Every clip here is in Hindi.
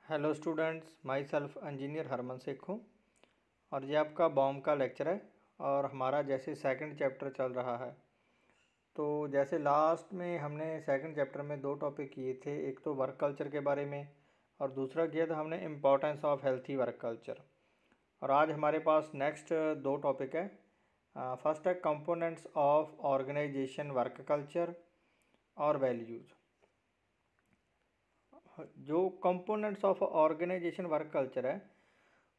Hello students, myself engineer Harman Shaikh हूँ और ये आपका बॉम का लेक्चर है। और हमारा जैसे सेकंड चैप्टर चल रहा है, तो जैसे लास्ट में हमने सेकंड चैप्टर में दो टॉपिक किए थे। एक तो वर्क कल्चर के बारे में और दूसरा किया था हमने importance of healthy work culture. और आज हमारे पास नेक्स्ट दो टॉपिक है। फर्स्ट है components of organisation work culture values वैल्यूज़। जो components of organisation work culture है,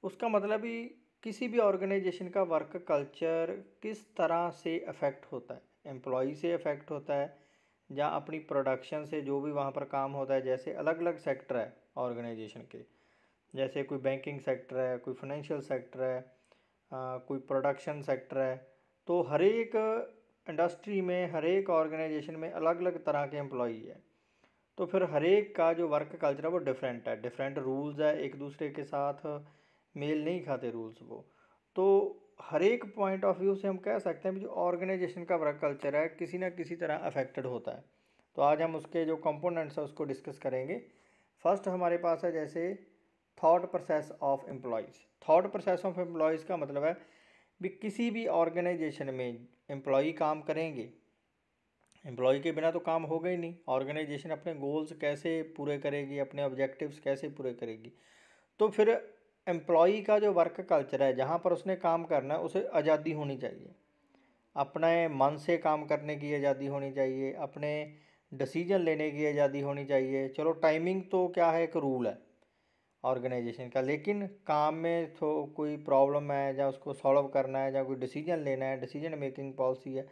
उसका मतलब ही किसी भी ऑर्गेनाइजेशन का वर्क कल्चर किस तरह से अफेक्ट होता है। एम्प्लॉय से अफेक्ट होता है या अपनी प्रोडक्शन से, जो भी वहाँ पर काम होता है। जैसे अलग अलग सेक्टर है ऑर्गेनाइजेशन के, जैसे कोई बैंकिंग सेक्टर है, कोई फाइनेंशियल सेक्टर है, कोई प्रोडक्शन सेक्टर है। तो हर एक इंडस्ट्री में, हर एक ऑर्गेनाइजेशन में अलग अलग तरह के एम्प्लॉय है। तो फिर हर एक का जो वर्क कल्चर है वो डिफरेंट है, डिफरेंट रूल्स है, एक दूसरे के साथ मेल नहीं खाते रूल्स वो। तो हर एक पॉइंट ऑफ व्यू से हम कह सकते हैं कि जो ऑर्गेनाइजेशन का वर्क कल्चर है किसी ना किसी तरह अफेक्टेड होता है। तो आज हम उसके जो कंपोनेंट्स हैं उसको डिस्कस करेंगे। फर्स्ट हमारे पास है जैसे thought process of employees. Thought process of employees का मतलब है भी किसी भी ऑर्गेनाइजेशन में एम्प्लॉय काम करेंगे, एम्प्लॉय के बिना तो काम होगा ही नहीं। ऑर्गेनाइजेशन अपने गोल्स कैसे पूरे करेगी, अपने ऑब्जेक्टिव्स कैसे पूरे करेगी। तो फिर एम्प्लॉय का जो वर्क कल्चर है, जहाँ पर उसने काम करना है, उसे आज़ादी होनी चाहिए। अपने मन से काम करने की आज़ादी होनी चाहिए, अपने डिसीजन लेने की आज़ादी होनी चाहिए। चलो टाइमिंग तो क्या है, एक रूल है ऑर्गेनाइजेशन का, लेकिन काम में तो कोई प्रॉब्लम है या उसको सॉल्व करना है या कोई डिसीजन लेना है, डिसीजन मेकिंग पॉलिसी है,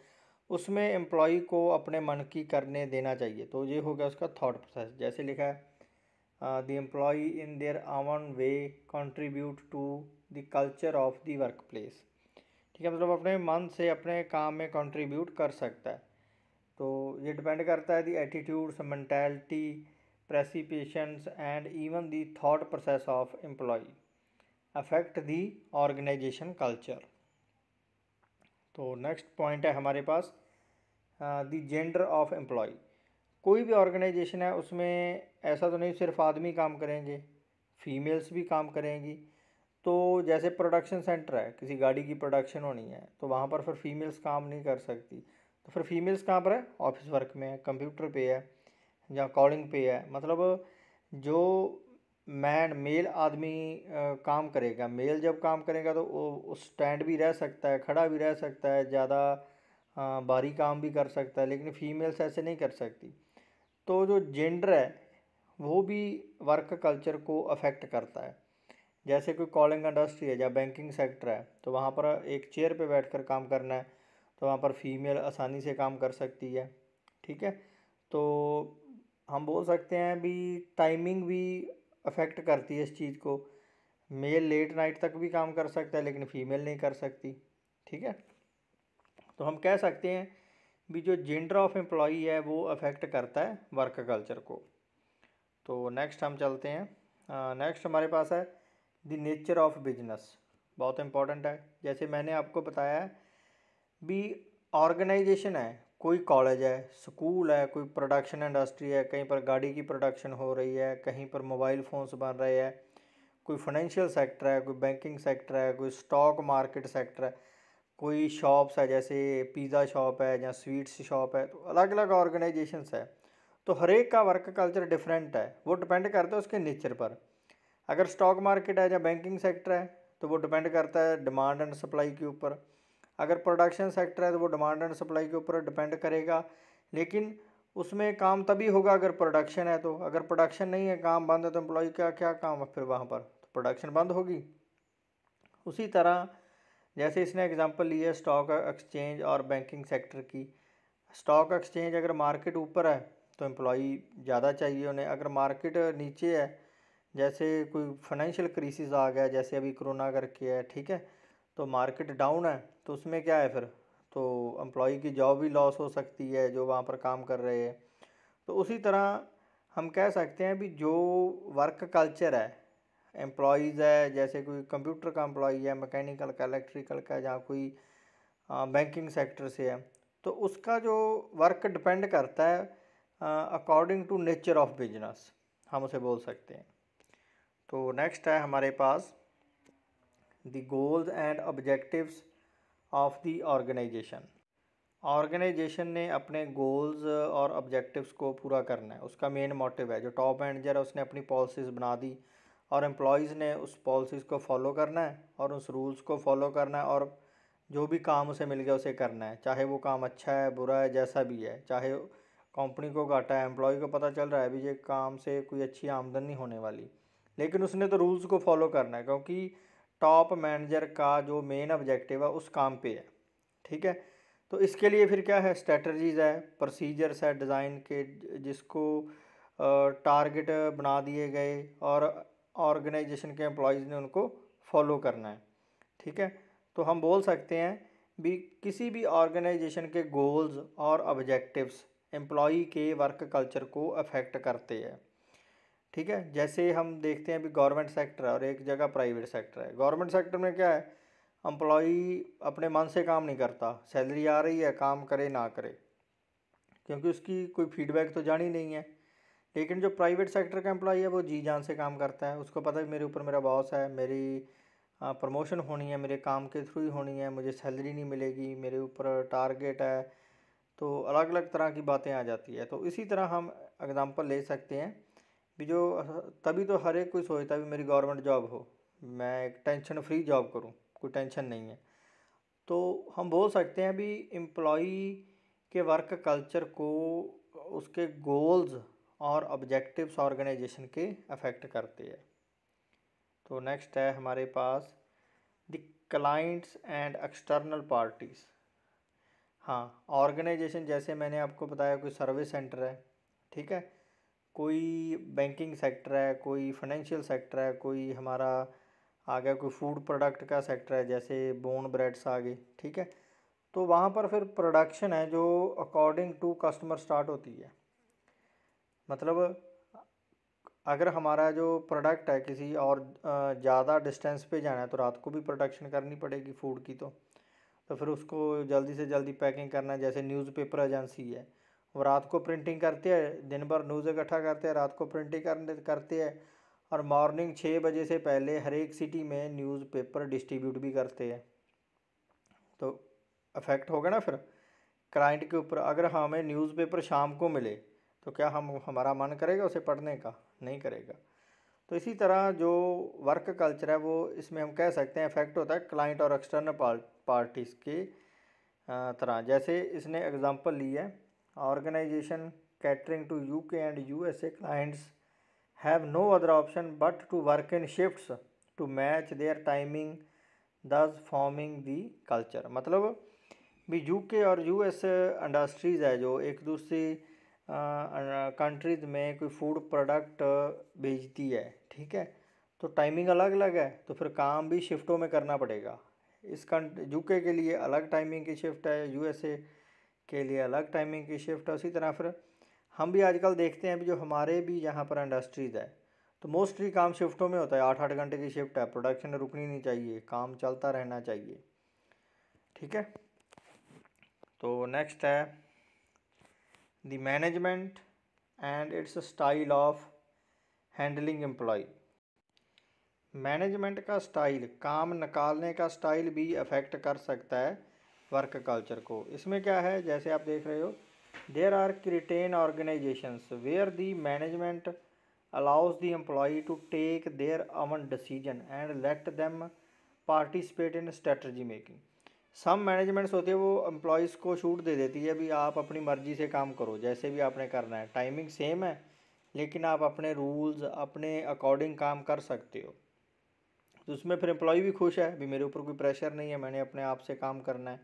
उसमें एम्प्लॉय को अपने मन की करने देना चाहिए। तो ये हो गया उसका थॉट प्रोसेस। जैसे लिखा है the employ in their own way contribute to the culture of the workplace. ठीक है, मतलब अपने मन से अपने काम में कंट्रीब्यूट कर सकता है। तो ये डिपेंड करता है the attitudes, mentality, perceptions and even the thought process of employee affect the organization culture. तो नेक्स्ट पॉइंट है हमारे पास द जेंडर ऑफ एम्प्लॉय। कोई भी ऑर्गेनाइजेशन है उसमें ऐसा तो नहीं सिर्फ आदमी काम करेंगे, फीमेल्स भी काम करेंगी। तो जैसे प्रोडक्शन सेंटर है, किसी गाड़ी की प्रोडक्शन होनी है, तो वहाँ पर फिर फीमेल्स काम नहीं कर सकती। तो फिर फीमेल्स कहाँ पर है, ऑफिस वर्क में है, कंप्यूटर पे है या कॉलिंग पे है। मतलब जो मेल आदमी काम करेगा, मेल जब काम करेगा तो वो स्टैंड भी रह सकता है, खड़ा भी रह सकता है, ज़्यादा भारी काम भी कर सकता है, लेकिन फीमेल्स ऐसे नहीं कर सकती। तो जो जेंडर है वो भी वर्क कल्चर को अफेक्ट करता है। जैसे कोई कॉलिंग इंडस्ट्री है या बैंकिंग सेक्टर है, तो वहाँ पर एक चेयर पे बैठकर काम करना है, तो वहाँ पर फीमेल आसानी से काम कर सकती है। ठीक है, तो हम बोल सकते हैं भी टाइमिंग भी अफेक्ट करती है इस चीज़ को। मेल लेट नाइट तक भी काम कर सकता है लेकिन फीमेल नहीं कर सकती। ठीक है, तो हम कह सकते हैं भी जो जेंडर ऑफ एम्प्लॉय है वो अफेक्ट करता है वर्क कल्चर को। तो नेक्स्ट हम चलते हैं। नेक्स्ट हमारे पास है द नेचर ऑफ बिजनेस। बहुत इंपॉर्टेंट है। जैसे मैंने आपको बताया है भी ऑर्गेनाइजेशन है, कोई कॉलेज है, स्कूल है, कोई प्रोडक्शन इंडस्ट्री है, कहीं पर गाड़ी की प्रोडक्शन हो रही है, कहीं पर मोबाइल फ़ोन्स बन रहे हैं, कोई फाइनेंशियल सेक्टर है, कोई बैंकिंग सेक्टर है, कोई स्टॉक मार्केट सेक्टर है, कोई शॉप्स है जैसे पिज़्ज़ा शॉप है या स्वीट्स शॉप है। तो अलग अलग ऑर्गेनाइजेशंस है। तो हर एक का वर्क कल्चर डिफरेंट है, वो डिपेंड करता है उसके नेचर पर। अगर स्टॉक मार्केट है या बैंकिंग सेक्टर है तो वो डिपेंड करता है डिमांड एंड सप्लाई के ऊपर। अगर प्रोडक्शन सेक्टर है तो वो डिमांड एंड सप्लाई के ऊपर डिपेंड करेगा। लेकिन उसमें काम तभी होगा अगर प्रोडक्शन है। तो अगर प्रोडक्शन नहीं है, काम बंद है, तो एम्प्लॉय का क्या काम है फिर वहाँ पर, तो प्रोडक्शन बंद होगी। उसी तरह जैसे इसने एग्जांपल ली है स्टॉक एक्सचेंज और बैंकिंग सेक्टर की। स्टॉक एक्सचेंज अगर मार्केट ऊपर है तो एम्प्लॉई ज़्यादा चाहिए उन्हें। अगर मार्केट नीचे है, जैसे कोई फाइनेंशियल क्राइसिस आ गया जैसे अभी कोरोना करके है, ठीक है, तो मार्केट डाउन है, तो उसमें क्या है फिर, तो एम्प्लॉई की जॉब भी लॉस हो सकती है जो वहाँ पर काम कर रहे हैं। तो उसी तरह हम कह सकते हैं भी जो वर्क कल्चर है एम्प्लॉयज़ है, जैसे कोई कंप्यूटर का एम्प्लॉई है, मैकेनिकल का, इलेक्ट्रिकल का, या कोई बैंकिंग सेक्टर से है, तो उसका जो वर्क डिपेंड करता है according to nature of business, हम उसे बोल सकते हैं। तो नेक्स्ट है हमारे पास the goals and objectives of the organization. Organization ने अपने गोल्स और ऑब्जेक्टिव्स को पूरा करना है, उसका मेन मोटिव है। जो टॉप मैनेजर है उसने अपनी पॉलिसीज़ बना दी और एम्प्लॉयज़ ने उस पॉलिसीज़ को फॉलो करना है और उस रूल्स को फॉलो करना है और जो भी काम उसे मिल गया उसे करना है, चाहे वो काम अच्छा है बुरा है जैसा भी है, चाहे कंपनी को घाटा है, एम्प्लॉय को पता चल रहा है अभी ये काम से कोई अच्छी आमदनी नहीं होने वाली, लेकिन उसने तो रूल्स को फॉलो करना है क्योंकि टॉप मैनेजर का जो मेन ऑब्जेक्टिव है उस काम पे है। ठीक है, तो इसके लिए फिर क्या है, स्ट्रेटजीज़ है, प्रोसीजर्स है डिज़ाइन के, जिसको टारगेट बना दिए गए और ऑर्गेनाइजेशन के एम्प्लॉयज़ ने उनको फॉलो करना है। ठीक है, तो हम बोल सकते हैं भी किसी भी ऑर्गेनाइजेशन के गोल्स और ऑब्जेक्टिव्स एम्प्लॉई के वर्क कल्चर को अफेक्ट करते हैं। ठीक है, जैसे हम देखते हैं अभी गवर्नमेंट सेक्टर है और एक जगह प्राइवेट सेक्टर है। गवर्नमेंट सेक्टर में क्या है, एम्प्लॉई अपने मन से काम नहीं करता, सैलरी आ रही है काम करे ना करे, क्योंकि उसकी कोई फीडबैक तो जानी नहीं है। लेकिन जो प्राइवेट सेक्टर का एम्प्लॉई है वो जी जान से काम करता है, उसको पता है मेरे ऊपर मेरा बॉस है, मेरी प्रमोशन होनी है, मेरे काम के थ्रू ही होनी है, मुझे सैलरी नहीं मिलेगी, मेरे ऊपर टारगेट है, तो अलग अलग तरह की बातें आ जाती है। तो इसी तरह हम एग्ज़ाम्पल ले सकते हैं भी जो तभी तो हर एक कोई सोचता है भी मेरी गवर्नमेंट जॉब हो, मैं एक टेंशन फ्री जॉब करूं, कोई टेंशन नहीं है। तो हम बोल सकते हैं भी एम्प्लॉई के वर्क कल्चर को उसके गोल्स और ऑब्जेक्टिव्स ऑर्गेनाइजेशन के अफेक्ट करते हैं। तो नेक्स्ट है हमारे पास the clients and external parties. हाँ, ऑर्गेनाइजेशन जैसे मैंने आपको बताया कोई सर्विस सेंटर है, ठीक है, कोई बैंकिंग सेक्टर है, कोई फाइनेंशियल सेक्टर है, कोई हमारा आ गया कोई फूड प्रोडक्ट का सेक्टर है जैसे बोन ब्रेड्स आ गए। ठीक है, तो वहाँ पर फिर प्रोडक्शन है जो अकॉर्डिंग टू कस्टमर स्टार्ट होती है। मतलब अगर हमारा जो प्रोडक्ट है किसी और ज़्यादा डिस्टेंस पे जाना है तो रात को भी प्रोडक्शन करनी पड़ेगी फूड की। तो फिर उसको जल्दी से जल्दी पैकिंग करना है। जैसे न्यूज़पेपर एजेंसी है, वो रात को प्रिंटिंग करते हैं, दिन भर न्यूज़ इकट्ठा करते हैं, रात को प्रिंटिंग करते हैं और मॉर्निंग 6 बजे से पहले हर एक सिटी में न्यूज़पेपर डिस्ट्रीब्यूट भी करते हैं। तो अफेक्ट होगा ना फिर क्लाइंट के ऊपर। अगर हमें न्यूज़पेपर शाम को मिले तो क्या हमारा मन करेगा उसे पढ़ने का? नहीं करेगा। तो इसी तरह जो वर्क कल्चर है वो इसमें हम कह सकते हैं इफेक्ट होता है क्लाइंट और एक्सटर्नल पार्टीज़ के तरह। जैसे इसने एग्जांपल ली है, organisation catering to UK and USA clients have no other option but to work in shifts to match their timing thus forming the culture. मतलब भी यूके और यूएस इंडस्ट्रीज़ है जो एक दूसरी कंट्रीज़ में कोई फूड प्रोडक्ट बेचती है, ठीक है, तो टाइमिंग अलग अलग है, तो फिर काम भी शिफ्टों में करना पड़ेगा। इस यूके के लिए अलग टाइमिंग की शिफ्ट है, यूएसए के लिए अलग टाइमिंग की शिफ्ट है। उसी तरह फिर हम भी आजकल देखते हैं भी जो हमारे भी यहाँ पर इंडस्ट्रीज़ है तो मोस्टली काम शिफ्टों में होता है, 8-8 घंटे की शिफ्ट है, प्रोडक्शन रुकनी नहीं चाहिए, काम चलता रहना चाहिए। ठीक है, तो नेक्स्ट है the management and its style of handling employ. Management का स्टाइल, काम निकालने का स्टाइल भी अफेक्ट कर सकता है वर्क कल्चर को। इसमें क्या है, जैसे आप देख रहे हो, there are certain organizations where the management allows the employee to take their own decision and let them participate in strategy making। Some managements होती है वो एम्प्लॉयज़ को छूट दे देती है भी आप अपनी मर्ज़ी से काम करो, जैसे भी आपने करना है, टाइमिंग सेम है लेकिन आप अपने रूल्स अपने अकॉर्डिंग काम कर सकते हो। तो उसमें फिर एम्प्लॉय भी खुश है भी मेरे ऊपर कोई प्रेशर नहीं है, मैंने अपने आप से काम करना है।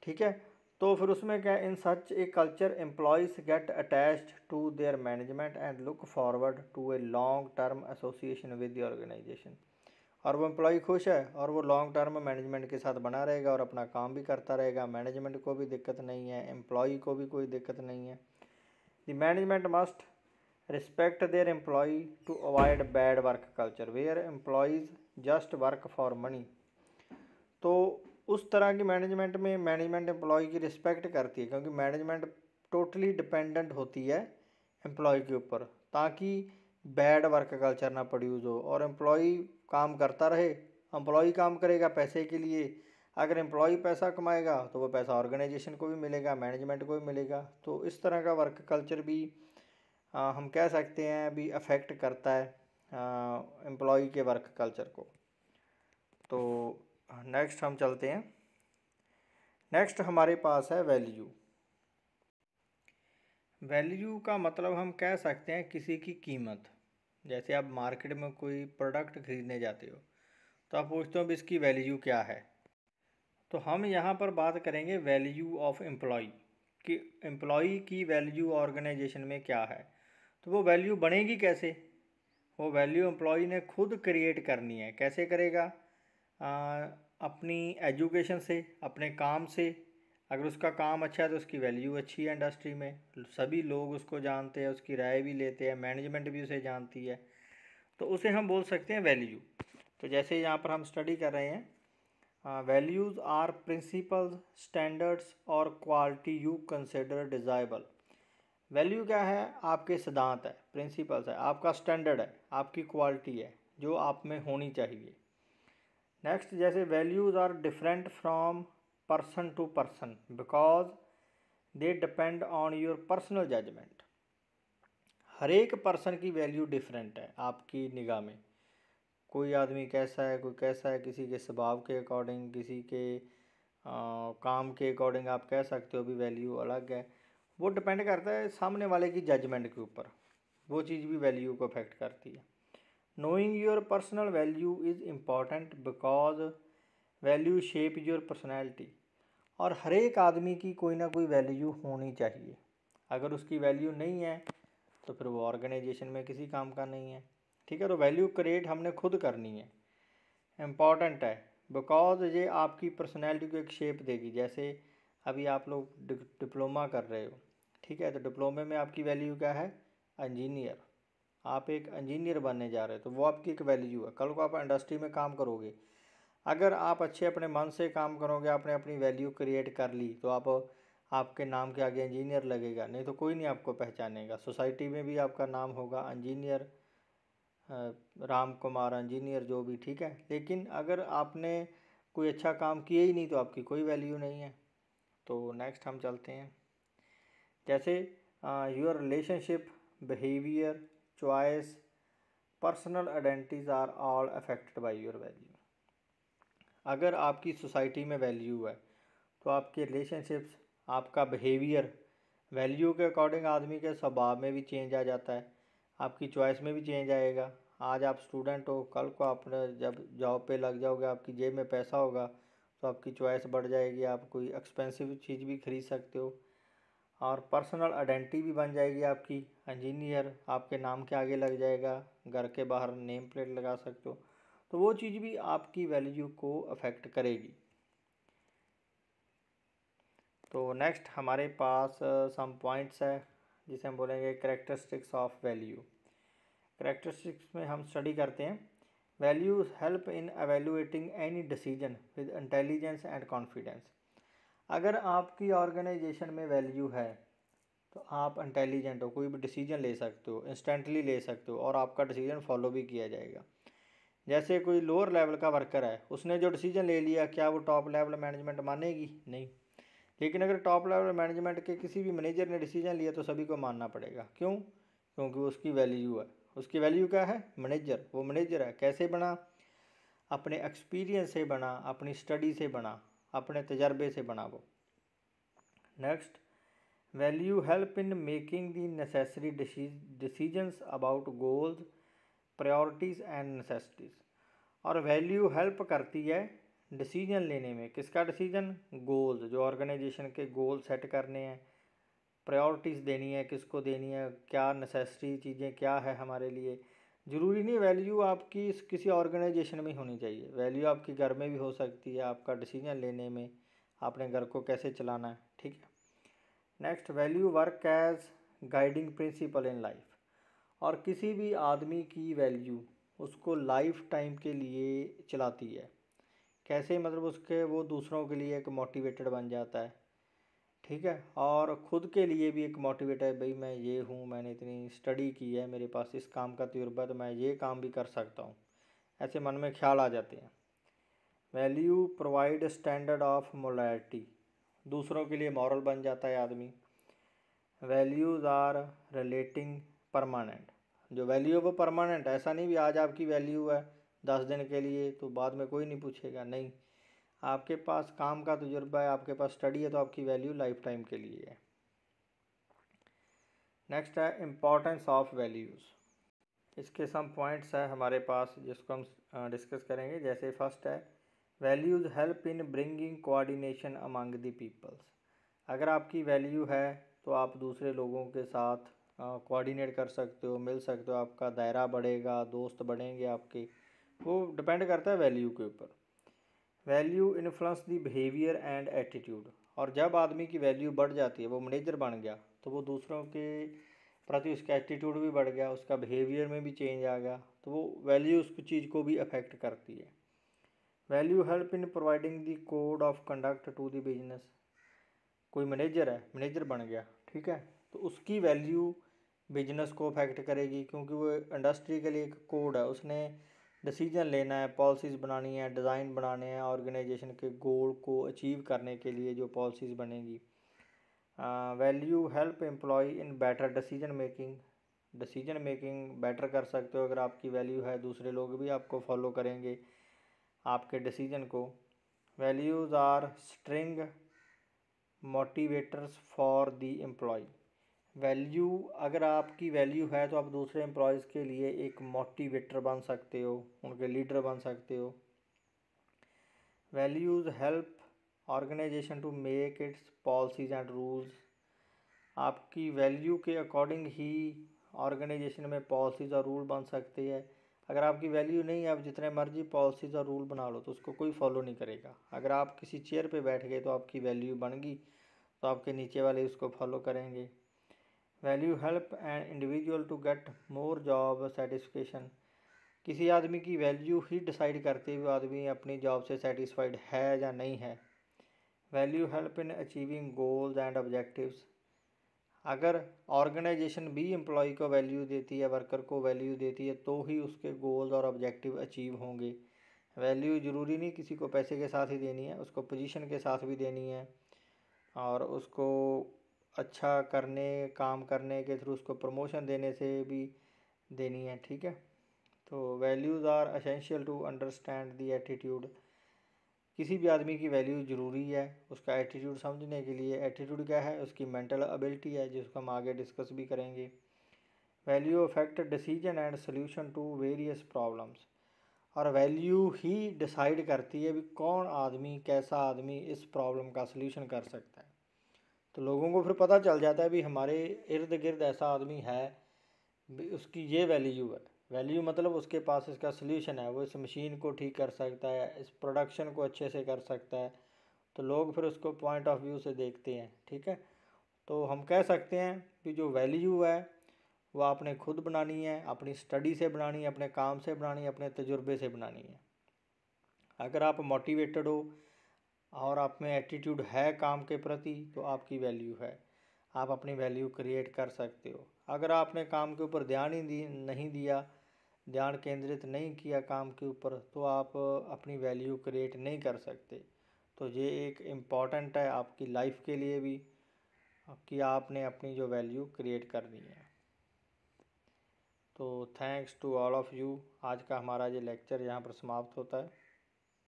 ठीक है, तो फिर उसमें क्या, in such a culture employees get attached to their management and look forward to a long term association with the organization. और वो एम्प्लॉय खुश है और वो लॉन्ग टर्म मैनेजमेंट के साथ बना रहेगा और अपना काम भी करता रहेगा, मैनेजमेंट को भी दिक्कत नहीं है, एम्प्लॉय को भी कोई दिक्कत नहीं है। The management must respect their employ to avoid bad work culture where employees just work for money. तो उस तरह की मैनेजमेंट में मैनेजमेंट एम्प्लॉय की रिस्पेक्ट करती है क्योंकि मैनेजमेंट टोटली डिपेंडेंट होती है एम्प्लॉय के ऊपर, ताकि बैड वर्क कल्चर ना प्रोड्यूस हो और एम्प्लॉई काम करता रहे। एम्प्लॉई काम करेगा पैसे के लिए, अगर एम्प्लॉई पैसा कमाएगा तो वो पैसा ऑर्गेनाइजेशन को भी मिलेगा, मैनेजमेंट को भी मिलेगा। तो इस तरह का वर्क कल्चर भी हम कह सकते हैं अभी अफेक्ट करता है एम्प्लॉई के वर्क कल्चर को। तो नेक्स्ट हम चलते हैं। नेक्स्ट हमारे पास है वैल्यू। वैल्यू का मतलब हम कह सकते हैं किसी की कीमत। जैसे आप मार्केट में कोई प्रोडक्ट खरीदने जाते हो तो आप पूछते हो अब इसकी वैल्यू क्या है। तो हम यहाँ पर बात करेंगे वैल्यू ऑफ एम्प्लॉई कि एम्प्लॉई की वैल्यू ऑर्गेनाइजेशन में क्या है। तो वो वैल्यू बनेगी कैसे? वो वैल्यू एम्प्लॉई ने खुद क्रिएट करनी है। कैसे करेगा? अपनी एजुकेशन से, अपने काम से। अगर उसका काम अच्छा है तो उसकी वैल्यू अच्छी है इंडस्ट्री में, सभी लोग उसको जानते हैं, उसकी राय भी लेते हैं, मैनेजमेंट भी उसे जानती है, तो उसे हम बोल सकते हैं वैल्यू। तो जैसे यहाँ पर हम स्टडी कर रहे हैं, वैल्यूज़ आर प्रिंसिपल्स, स्टैंडर्ड्स और quality you consider desirable. Value क्या है? आपके सिद्धांत है, प्रिंसिपल्स है, आपका स्टैंडर्ड है, आपकी क्वालिटी है जो आप में होनी चाहिए। नेक्स्ट, जैसे values are different from person to person because they depend on your personal judgment. हर एक पर्सन की वैल्यू डिफरेंट है आपकी निगाह में। कोई आदमी कैसा है, कोई कैसा है, किसी के स्वभाव के अकॉर्डिंग, किसी के काम के अकॉर्डिंग आप कह सकते हो भी वैल्यू अलग है। वो डिपेंड करता है सामने वाले की जजमेंट के ऊपर, वो चीज़ भी वैल्यू को अफेक्ट करती है। Knowing your personal value is important because value shape your personality. और हर एक आदमी की कोई ना कोई वैल्यू होनी चाहिए। अगर उसकी वैल्यू नहीं है तो फिर वो ऑर्गेनाइजेशन में किसी काम का नहीं है। ठीक है, तो वैल्यू क्रिएट हमने खुद करनी है। इम्पॉर्टेंट है बिकॉज ये आपकी पर्सनैलिटी को एक शेप देगी। जैसे अभी आप लोग डिप्लोमा कर रहे हो, ठीक है, तो डिप्लोमे में आपकी वैल्यू क्या है? इंजीनियर। आप एक इंजीनियर बनने जा रहे हो तो वो आपकी एक वैल्यू है। कल को आप इंडस्ट्री में काम करोगे, अगर आप अच्छे अपने मन से काम करोगे, आपने अपनी वैल्यू क्रिएट कर ली, तो आपके नाम के आगे इंजीनियर लगेगा, नहीं तो कोई नहीं आपको पहचानेगा। सोसाइटी में भी आपका नाम होगा इंजीनियर राम कुमार इंजीनियर, जो भी, ठीक है। लेकिन अगर आपने कोई अच्छा काम किया ही नहीं तो आपकी कोई वैल्यू नहीं है। तो नेक्स्ट हम चलते हैं। जैसे your relationship, behaviour, choice, personal identities are all affected by your value. अगर आपकी सोसाइटी में वैल्यू है तो आपके रिलेशनशिप्स, आपका बिहेवियर, वैल्यू के अकॉर्डिंग आदमी के स्वभाव में भी चेंज आ जाता है, आपकी चॉइस में भी चेंज आएगा। आज आप स्टूडेंट हो, कल को आप जब जॉब पे लग जाओगे, आपकी जेब में पैसा होगा तो आपकी चॉइस बढ़ जाएगी, आप कोई एक्सपेंसिव चीज़ भी खरीद सकते हो। और पर्सनल आइडेंटिटी भी बन जाएगी आपकी। इंजीनियर आपके नाम के आगे लग जाएगा, घर के बाहर नेम प्लेट लगा सकते हो। तो वो चीज़ भी आपकी वैल्यू को अफेक्ट करेगी। तो नेक्स्ट हमारे पास सम पॉइंट्स है जिसे हम बोलेंगे करेक्टरिस्टिक्स ऑफ वैल्यू। करेक्टरिस्टिक्स में हम स्टडी करते हैं, values help in evaluating any decision with intelligence and confidence. अगर आपकी ऑर्गेनाइजेशन में वैल्यू है तो आप इंटेलिजेंट हो, कोई भी डिसीजन ले सकते हो, इंस्टेंटली ले सकते हो, और आपका डिसीजन फॉलो भी किया जाएगा। जैसे कोई लोअर लेवल का वर्कर है, उसने जो डिसीजन ले लिया, क्या वो टॉप लेवल मैनेजमेंट मानेगी? नहीं। लेकिन अगर टॉप लेवल मैनेजमेंट के किसी भी मैनेजर ने डिसीजन लिया तो सभी को मानना पड़ेगा। क्यों? क्योंकि उसकी वैल्यू है। उसकी वैल्यू क्या है? मैनेजर। वो मैनेजर है। कैसे बना? अपने एक्सपीरियंस से बना, अपनी स्टडी से बना, अपने तजर्बे से बना वो। Next, value help in making the necessary decisions about goals, priorities and necessities. और वैल्यू हेल्प करती है डिसीजन लेने में। किसका डिसीजन? गोल्स, जो ऑर्गेनाइजेशन के गोल सेट करने हैं, प्रायोरिटीज़ देनी है, किसको देनी है, क्या नेसेसरी चीज़ें क्या है हमारे लिए। ज़रूरी नहीं वैल्यू आपकी किसी ऑर्गेनाइजेशन में होनी चाहिए, वैल्यू आपके घर में भी हो सकती है, आपका डिसीजन लेने में, आपने घर को कैसे चलाना है, ठीक है। Next, value work as guiding principle in life. और किसी भी आदमी की वैल्यू उसको लाइफ टाइम के लिए चलाती है। कैसे? मतलब उसके वो दूसरों के लिए एक मोटिवेटेड बन जाता है, ठीक है। और ख़ुद के लिए भी एक मोटिवेट है, भाई मैं ये हूँ, मैंने इतनी स्टडी की है, मेरे पास इस काम का तजुर्बा है, तो मैं ये काम भी कर सकता हूँ, ऐसे मन में ख्याल आ जाते हैं। Value provide standard of morality, दूसरों के लिए मॉरल बन जाता है आदमी। वैल्यूज़ आर रिलेटिंग परमानेंट, जो वैल्यू है वो परमानेंट, ऐसा नहीं भी आज आपकी वैल्यू है 10 दिन के लिए तो बाद में कोई नहीं पूछेगा, नहीं, आपके पास काम का तजुर्बा है, आपके पास स्टडी है, तो आपकी वैल्यू लाइफ टाइम के लिए है। नेक्स्ट है इम्पोर्टेंस ऑफ वैल्यूज़, इसके सम पॉइंट्स है हमारे पास जिसको हम डिस्कस करेंगे। जैसे फर्स्ट है values help in bringing coordination among the peoples, अगर आपकी वैल्यू है तो आप दूसरे लोगों के साथ कोऑर्डिनेट कर सकते हो, मिल सकते हो, आपका दायरा बढ़ेगा, दोस्त बढ़ेंगे आपके, वो डिपेंड करता है वैल्यू के ऊपर। Value influence the behaviour and attitude, और जब आदमी की वैल्यू बढ़ जाती है, वो मैनेजर बन गया, तो वो दूसरों के प्रति उसका एटीट्यूड भी बढ़ गया, उसका बिहेवियर में भी चेंज आ गया, तो वो वैल्यू उस चीज़ को भी अफेक्ट करती है। Value help in providing the code of conduct to the business, कोई मैनेजर है, मैनेजर बन गया, ठीक है, तो उसकी वैल्यू बिजनेस को अफेक्ट करेगी, क्योंकि वो इंडस्ट्री के लिए एक कोड है, उसने डिसीजन लेना है, पॉलिसीज़ बनानी है, डिज़ाइन बनाने हैं, ऑर्गेनाइजेशन के गोल को अचीव करने के लिए जो पॉलिसीज़ बनेगी। Value help employ in better decision making better कर सकते हो, अगर आपकी वैल्यू है, दूसरे लोग भी आपको फॉलो करेंगे आपके डिसीजन को। Values are string motivators for the employ, value, अगर आपकी वैल्यू है तो आप दूसरे एम्प्लॉयज़ के लिए एक मोटिवेटर बन सकते हो, उनके लीडर बन सकते हो। Values help organisation to make its policies and rules, आपकी वैल्यू के अकॉर्डिंग ही ऑर्गेनाइजेशन में पॉलिसीज़ और रूल बन सकती है। अगर आपकी वैल्यू नहीं है, आप जितने मर्जी पॉलिसीज़ और रूल बना लो तो उसको कोई फॉलो नहीं करेगा। अगर आप किसी चेयर पे बैठ गए तो आपकी वैल्यू बन गई, तो आपके नीचे वाले उसको फॉलो करेंगे। Value help an individual to get more job satisfaction, किसी आदमी की वैल्यू ही डिसाइड करती है वो आदमी अपनी जॉब से सेटिस्फाइड है या नहीं है। Value help in achieving goals and objectives, अगर ऑर्गेनाइजेशन भी एम्प्लॉय को वैल्यू देती है, वर्कर को वैल्यू देती है, तो ही उसके गोल्स और ऑब्जेक्टिव अचीव होंगे। वैल्यू ज़रूरी नहीं किसी को पैसे के साथ ही देनी है, उसको पोजीशन के साथ भी देनी है, और उसको अच्छा करने, काम करने के थ्रू उसको प्रमोशन देने से भी देनी है, ठीक है। तो values are essential to understand the attitude, किसी भी आदमी की वैल्यू ज़रूरी है उसका एटीट्यूड समझने के लिए। एटीट्यूड क्या है, उसकी मेंटल एबिलिटी है, जिसको हम आगे डिस्कस भी करेंगे। Value affect decision and solution to various problems, और वैल्यू ही डिसाइड करती है भी कौन आदमी, कैसा आदमी इस प्रॉब्लम का सल्यूशन कर सकता है। तो लोगों को फिर पता चल जाता है भी हमारे इर्द गिर्द ऐसा आदमी है, उसकी ये वैल्यू है। वैल्यू मतलब उसके पास इसका सल्यूशन है, वो इस मशीन को ठीक कर सकता है, इस प्रोडक्शन को अच्छे से कर सकता है, तो लोग फिर उसको पॉइंट ऑफ व्यू से देखते हैं, ठीक है। तो हम कह सकते हैं कि जो वैल्यू है वो आपने खुद बनानी है, अपनी स्टडी से बनानी है, अपने काम से बनानी है, अपने तजुर्बे से बनानी है। अगर आप मोटिवेटेड हो और आप में एटीट्यूड है काम के प्रति, तो आपकी वैल्यू है, आप अपनी वैल्यू क्रिएट कर सकते हो। अगर आपने काम के ऊपर ध्यान ही नहीं दिया, ध्यान केंद्रित नहीं किया काम के ऊपर, तो आप अपनी वैल्यू क्रिएट नहीं कर सकते। तो ये एक इम्पॉर्टेंट है आपकी लाइफ के लिए भी कि आपने अपनी जो वैल्यू क्रिएट करनी है। तो thanks to all of you, आज का हमारा ये लेक्चर यहाँ पर समाप्त होता है।